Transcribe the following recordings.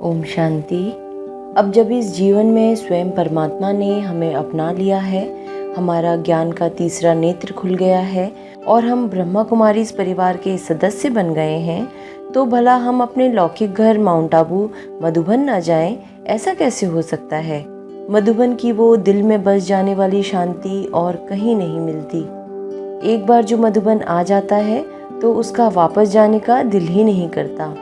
ओम शांति। अब जब इस जीवन में स्वयं परमात्मा ने हमें अपना लिया है, हमारा ज्ञान का तीसरा नेत्र खुल गया है और हम ब्रह्मा कुमारी इस परिवार के सदस्य बन गए हैं, तो भला हम अपने लौकिक घर माउंट आबू मधुबन न जाएं, ऐसा कैसे हो सकता है। मधुबन की वो दिल में बस जाने वाली शांति और कहीं नहीं मिलती। एक बार जो मधुबन आ जाता है तो उसका वापस जाने का दिल ही नहीं करता।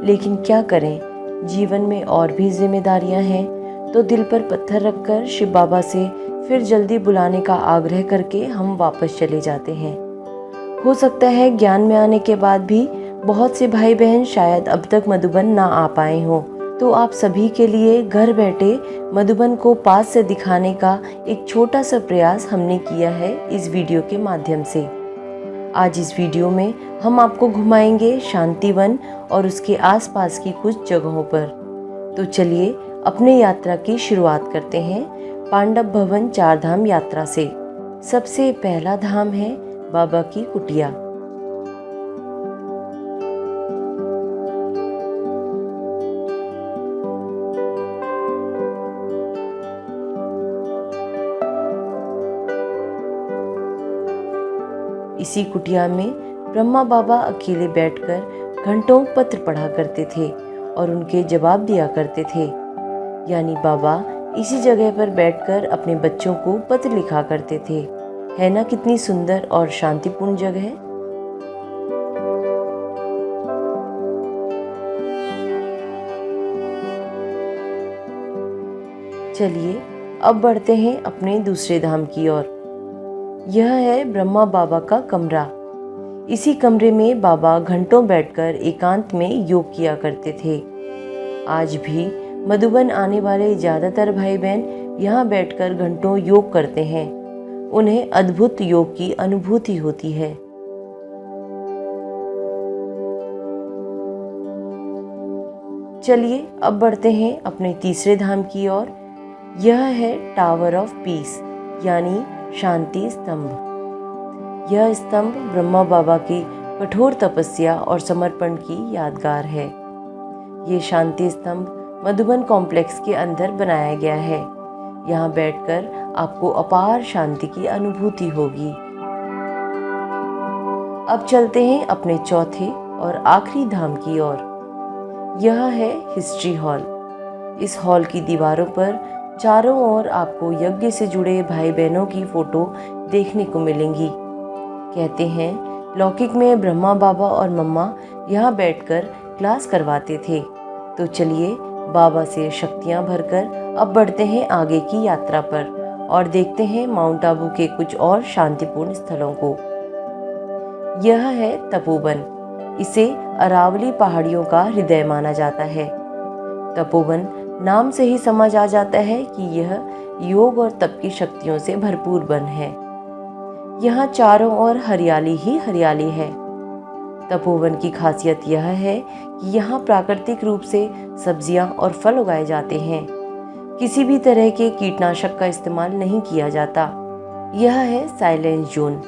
लेकिन क्या करें, जीवन में और भी जिम्मेदारियां हैं, तो दिल पर पत्थर रखकर शिव बाबा से फिर जल्दी बुलाने का आग्रह करके हम वापस चले जाते हैं। हो सकता है ज्ञान में आने के बाद भी बहुत से भाई बहन शायद अब तक मधुबन ना आ पाए हों, तो आप सभी के लिए घर बैठे मधुबन को पास से दिखाने का एक छोटा सा प्रयास हमने किया है इस वीडियो के माध्यम से। आज इस वीडियो में हम आपको घुमाएंगे शांतिवन और उसके आसपास की कुछ जगहों पर। तो चलिए अपने यात्रा की शुरुआत करते हैं पांडव भवन चारधाम यात्रा से। सबसे पहला धाम है बाबा की कुटिया। इसी कुटिया में ब्रह्मा बाबा अकेले बैठकर घंटों पत्र पढ़ा करते थे और उनके जवाब दिया करते थे। यानी बाबा इसी जगह पर बैठकर अपने बच्चों को पत्र लिखा करते थे। है ना कितनी सुंदर और शांतिपूर्ण जगह। चलिए अब बढ़ते हैं अपने दूसरे धाम की ओर। यह है ब्रह्मा बाबा का कमरा। इसी कमरे में बाबा घंटों बैठकर एकांत में योग किया करते थे। आज भी मधुबन आने वाले ज्यादातर भाई बहन यहाँ बैठकर घंटों योग करते हैं। उन्हें अद्भुत योग की अनुभूति होती है। चलिए अब बढ़ते हैं अपने तीसरे धाम की ओर। यह है टावर ऑफ पीस यानी शांति स्तंभ। यह स्तंभ ब्रह्मा बाबा की कठोर तपस्या और समर्पण की यादगार है। ये शांति स्तंभ मधुबन कॉम्प्लेक्स के अंदर बनाया गया है। यहाँ बैठकर आपको अपार शांति की अनुभूति होगी। अब चलते हैं अपने चौथे और आखिरी धाम की ओर। यह है हिस्ट्री हॉल। इस हॉल की दीवारों पर चारों ओर आपको यज्ञ से जुड़े भाई बहनों की फोटो देखने को मिलेंगी। कहते हैं लौकिक में ब्रह्मा बाबा और मम्मा यहाँ बैठकर क्लास करवाते थे। तो चलिए बाबा से शक्तियाँ भरकर अब बढ़ते हैं आगे की यात्रा पर और देखते हैं माउंट आबू के कुछ और शांतिपूर्ण स्थलों को। यह है तपोवन। इसे अरावली पहाड़ियों का हृदय माना जाता है। तपोवन नाम से ही समझ आ जाता है कि यह योग और तप की शक्तियों से भरपूर वन है। यहाँ चारों ओर हरियाली ही हरियाली है। तपोवन की खासियत यह है कि यहाँ प्राकृतिक रूप से सब्जियाँ और फल उगाए जाते हैं। किसी भी तरह के कीटनाशक का इस्तेमाल नहीं किया जाता। यह है साइलेंस जोन।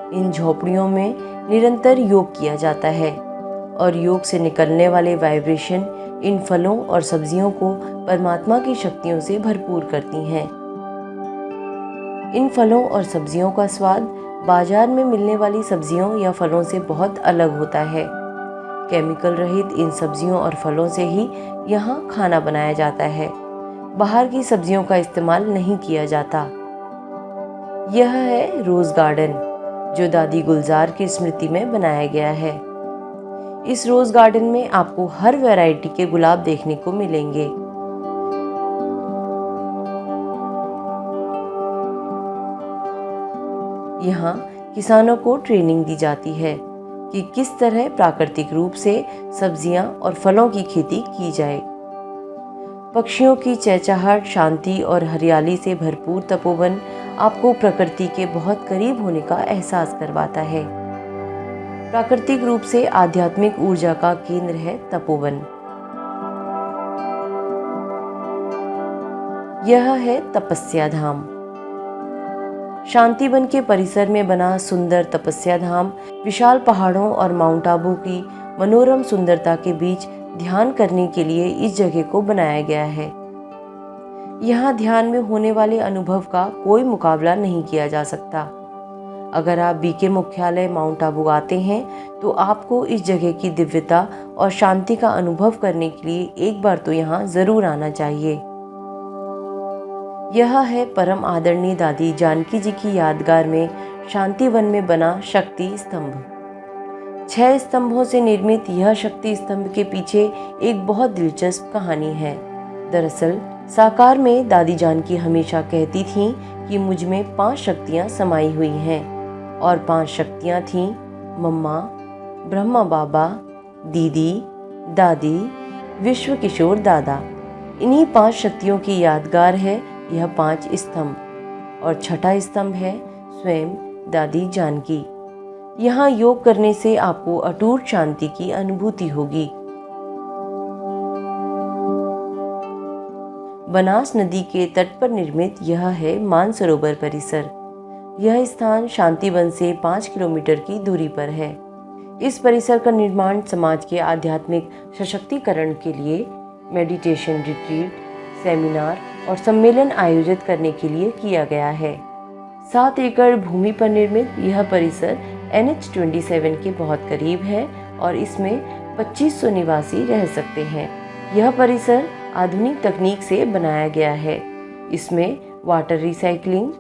इन झोपड़ियों में निरंतर योग किया जाता है और योग से निकलने वाले वाइब्रेशन इन फलों और सब्जियों को परमात्मा की शक्तियों से भरपूर करती हैं। इन फलों और सब्जियों का स्वाद बाजार में मिलने वाली सब्जियों या फलों से बहुत अलग होता है। केमिकल रहित इन सब्जियों और फलों से ही यहाँ खाना बनाया जाता है। बाहर की सब्जियों का इस्तेमाल नहीं किया जाता। यह है रोज गार्डन जो दादी गुलजार की स्मृति में बनाया गया है। इस रोज गार्डन में आपको हर वैरायटी के गुलाब देखने को मिलेंगे। यहाँ किसानों को ट्रेनिंग दी जाती है कि किस तरह प्राकृतिक रूप से सब्जियां और फलों की खेती की जाए। पक्षियों की चहचहाहट, शांति और हरियाली से भरपूर तपोवन आपको प्रकृति के बहुत करीब होने का एहसास करवाता है। प्राकृतिक रूप से आध्यात्मिक ऊर्जा का केंद्र है तपोवन। यह है तपस्या धाम। शांति वन के परिसर में बना सुंदर तपस्या धाम विशाल पहाड़ों और माउंट आबू की मनोरम सुंदरता के बीच ध्यान करने के लिए इस जगह को बनाया गया है। यहाँ ध्यान में होने वाले अनुभव का कोई मुकाबला नहीं किया जा सकता। अगर आप बीके मुख्यालय माउंट आबू आते हैं तो आपको इस जगह की दिव्यता और शांति का अनुभव करने के लिए एक बार तो यहाँ जरूर आना चाहिए। यह है परम आदरणीय दादी जानकी जी की यादगार में शांति वन में बना शक्ति स्तंभ। 6 स्तंभों से निर्मित यह शक्ति स्तंभ के पीछे एक बहुत दिलचस्प कहानी है। दरअसल साकार में दादी जानकी हमेशा कहती थीं कि मुझ में 5 शक्तियां समाई हुई हैं और 5 शक्तियां थीं मम्मा, ब्रह्मा बाबा, दीदी, दादी, विश्व किशोर दादा। इन्हीं 5 शक्तियों की यादगार है यह 5 स्तंभ और छठा स्तंभ है स्वयं दादी जानकी। यहाँ योग करने से आपको अटूट शांति की अनुभूति होगी। बनास नदी के तट पर निर्मित यह है मानसरोवर परिसर। यह स्थान शांति वन से 5 किलोमीटर की दूरी पर है। इस परिसर का निर्माण समाज के आध्यात्मिक सशक्तिकरण के लिए मेडिटेशन रिट्रीट, सेमिनार और सम्मेलन आयोजित करने के लिए किया गया है। 7 एकड़ भूमि पर निर्मित यह परिसर NH-27 के बहुत करीब है और इसमें 2500 निवासी रह सकते हैं। यह परिसर आधुनिक तकनीक से बनाया गया है। इसमें वाटर रिसाइकलिंग,